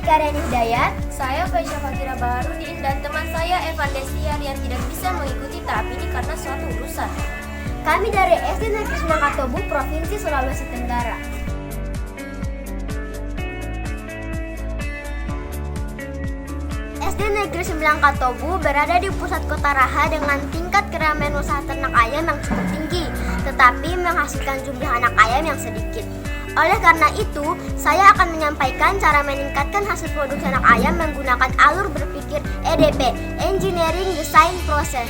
Karyani Hidayat. Saya Faisya Fakira Baharudin dan teman saya Evan Destiar yang tidak bisa mengikuti tahap ini karena suatu urusan. Kami dari SD Negeri Katobu, Provinsi Sulawesi Tenggara. SD Negeri Katobu berada di pusat kota Raha dengan tingkat keramaian usaha ternak ayam yang cukup tinggi, tetapi menghasilkan jumlah anak ayam yang sedikit. Oleh karena itu, saya akan menyampaikan cara meningkatkan hasil produksi anak ayam menggunakan alur berpikir EDP, Engineering Design Process.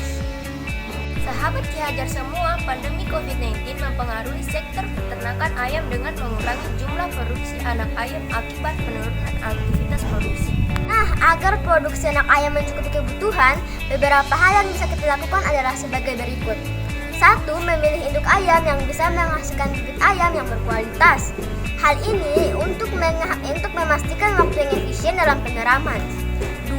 Sahabat Ki Hajar semua, pandemi COVID-19 mempengaruhi sektor peternakan ayam dengan mengurangi jumlah produksi anak ayam akibat penurunan aktivitas produksi. Nah, agar produksi anak ayam mencukupi kebutuhan, beberapa hal yang bisa kita lakukan adalah sebagai berikut. 1. Memilih induk ayam yang bisa menghasilkan bibit ayam yang berkualitas. Hal ini untuk memastikan waktu yang efisien dalam pengeraman. 2.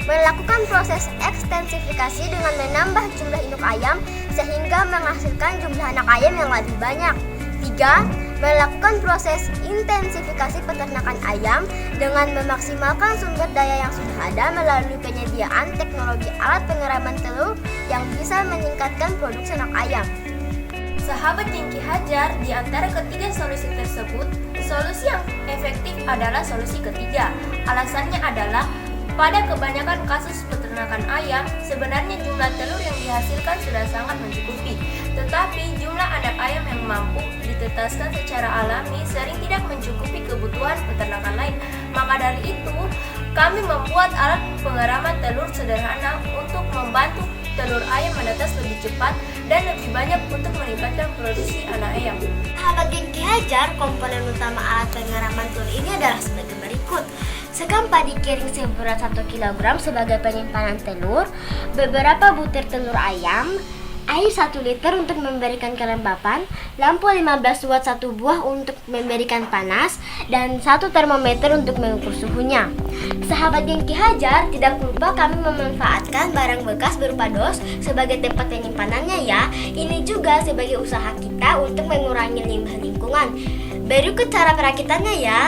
Melakukan proses ekstensifikasi dengan menambah jumlah induk ayam sehingga menghasilkan jumlah anak ayam yang lebih banyak. 3. Melakukan proses intensifikasi peternakan ayam dengan memaksimalkan sumber daya yang sudah ada melalui penyediaan teknologi alat pengeraman telur yang bisa meningkatkan produksi anak ayam. Sahabat yang Ki Hajar, di antara ketiga solusi tersebut, solusi yang efektif adalah solusi ketiga. Alasannya adalah pada kebanyakan kasus peternakan ayam, sebenarnya jumlah telur yang dihasilkan sudah sangat mencukupi. Tetapi jumlah anak ayam yang mampu ditetaskan secara alami sering tidak mencukupi kebutuhan peternakan lain. Maka dari itu, kami membuat alat pengeraman telur sederhana untuk membantu telur ayam menetas lebih cepat dan lebih banyak untuk meningkatkan produksi anak ayam. Sahabat geng Ki Hajar, komponen utama alat pengeraman telur ini adalah sebagai berikut. Sekam padi kering seberat 1 kg sebagai penyimpanan telur, beberapa butir telur ayam, air 1 liter untuk memberikan kelembapan, lampu 15 watt 1 buah untuk memberikan panas, dan 1 termometer untuk mengukur suhunya. Sahabat geng Ki Hajar, tidak lupa kami memanfaatkan barang bekas berupa dos sebagai tempat penyimpanannya ya. Ini juga sebagai usaha kita untuk mengurangi limbah lingkungan. Berikut cara perakitannya ya.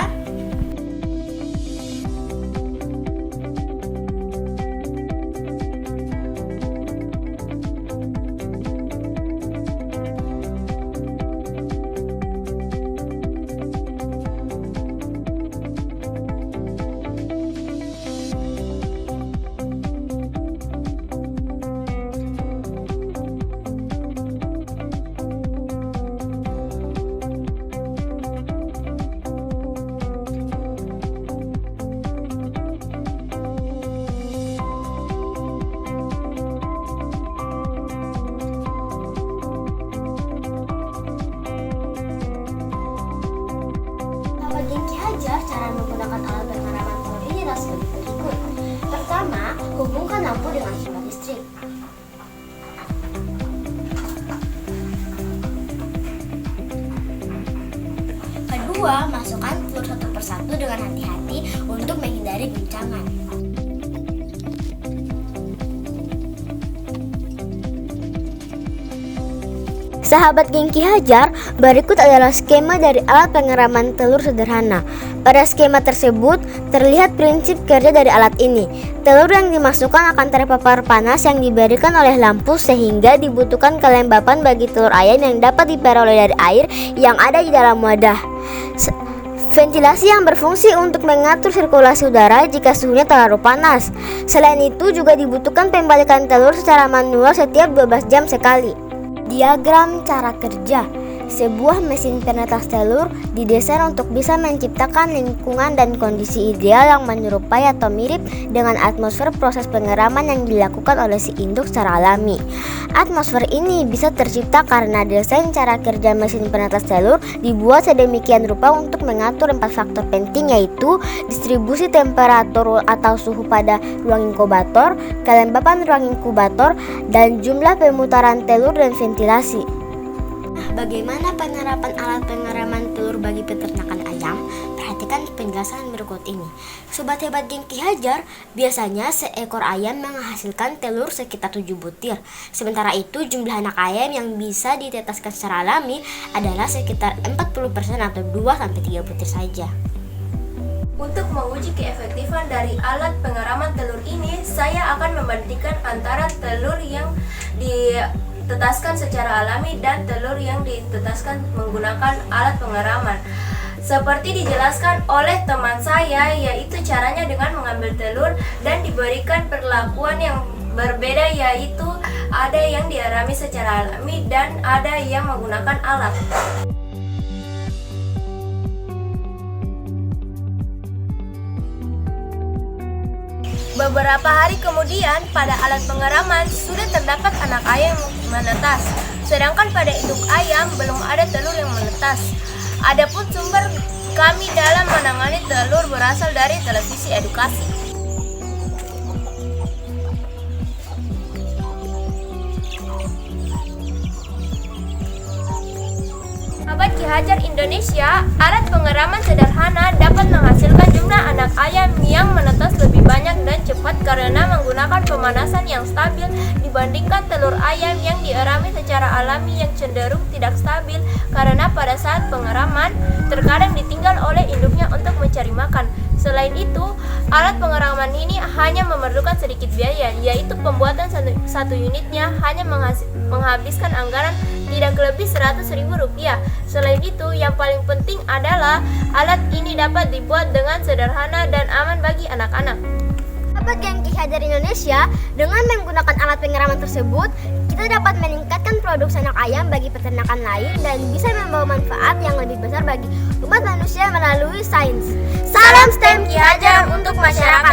Ki Hajar, cara menggunakan alat pengeraman telur ini adalah sebagai berikut. Pertama, hubungkan lampu dengan sumber listrik. Kedua, masukkan telur satu persatu dengan hati-hati untuk menghindari guncangan. Sahabat geng Ki Hajar, berikut adalah skema dari alat pengeraman telur sederhana. Pada skema tersebut, terlihat prinsip kerja dari alat ini. Telur yang dimasukkan akan terpapar panas yang diberikan oleh lampu sehingga dibutuhkan kelembapan bagi telur ayam yang dapat diperoleh dari air yang ada di dalam wadah. Ventilasi yang berfungsi untuk mengatur sirkulasi udara jika suhunya terlalu panas. Selain itu juga dibutuhkan pembalikan telur secara manual setiap 12 jam sekali. Diagram cara kerja. Sebuah mesin penetas telur didesain untuk bisa menciptakan lingkungan dan kondisi ideal yang menyerupai atau mirip dengan atmosfer proses pengeraman yang dilakukan oleh si induk secara alami. Atmosfer ini bisa tercipta karena desain cara kerja mesin penetas telur dibuat sedemikian rupa untuk mengatur 4 faktor penting, yaitu distribusi temperatur atau suhu pada ruang inkubator, kelembapan ruang inkubator, dan jumlah pemutaran telur dan ventilasi. Bagaimana penerapan alat pengeraman telur bagi peternakan ayam? Perhatikan penjelasan berikut ini. Sobat hebat geng Ki Hajar, biasanya seekor ayam menghasilkan telur sekitar 7 butir. Sementara itu jumlah anak ayam yang bisa ditetaskan secara alami adalah sekitar 40% atau 2-3 butir saja. Untuk menguji keefektifan dari alat pengeraman telur ini, saya akan membandingkan antara telur yang ditetaskan secara alami dan telur yang ditetaskan menggunakan alat pengeraman. Seperti dijelaskan oleh teman saya, yaitu caranya dengan mengambil telur dan diberikan perlakuan yang berbeda, yaitu ada yang diarami secara alami dan ada yang menggunakan alat. Beberapa hari kemudian, pada alat pengeraman sudah terdapat anak ayam menetas, sedangkan pada induk ayam belum ada telur yang menetas. Adapun sumber kami dalam menangani telur berasal dari televisi edukasi. Sahabat Ki Hajar Indonesia, alat pengeraman sederhana dapat menghasilkan jumlah anak ayam yang menetas lebih banyak dan cepat karena menggunakan pemanasan yang stabil dibandingkan telur ayam yang dierami secara alami yang cenderung tidak stabil karena pada saat pengeraman terkadang ditinggal oleh induknya untuk mencari makan. Selain itu, alat pengeraman ini hanya memerlukan sedikit biaya, yaitu pembuatan satu unitnya hanya menghabiskan anggaran tidak lebih Rp100.000. Selain itu, yang paling penting adalah alat ini dapat dibuat dengan sederhana dan aman bagi anak-anak. Sahabat Geng Ki Hajar Indonesia, dengan menggunakan alat pengeraman tersebut, kita dapat meningkatkan produksi anak ayam bagi peternakan lain dan bisa membawa manfaat yang lebih besar bagi umat manusia melalui sains. Salam STEM Ki Hajar untuk masyarakat.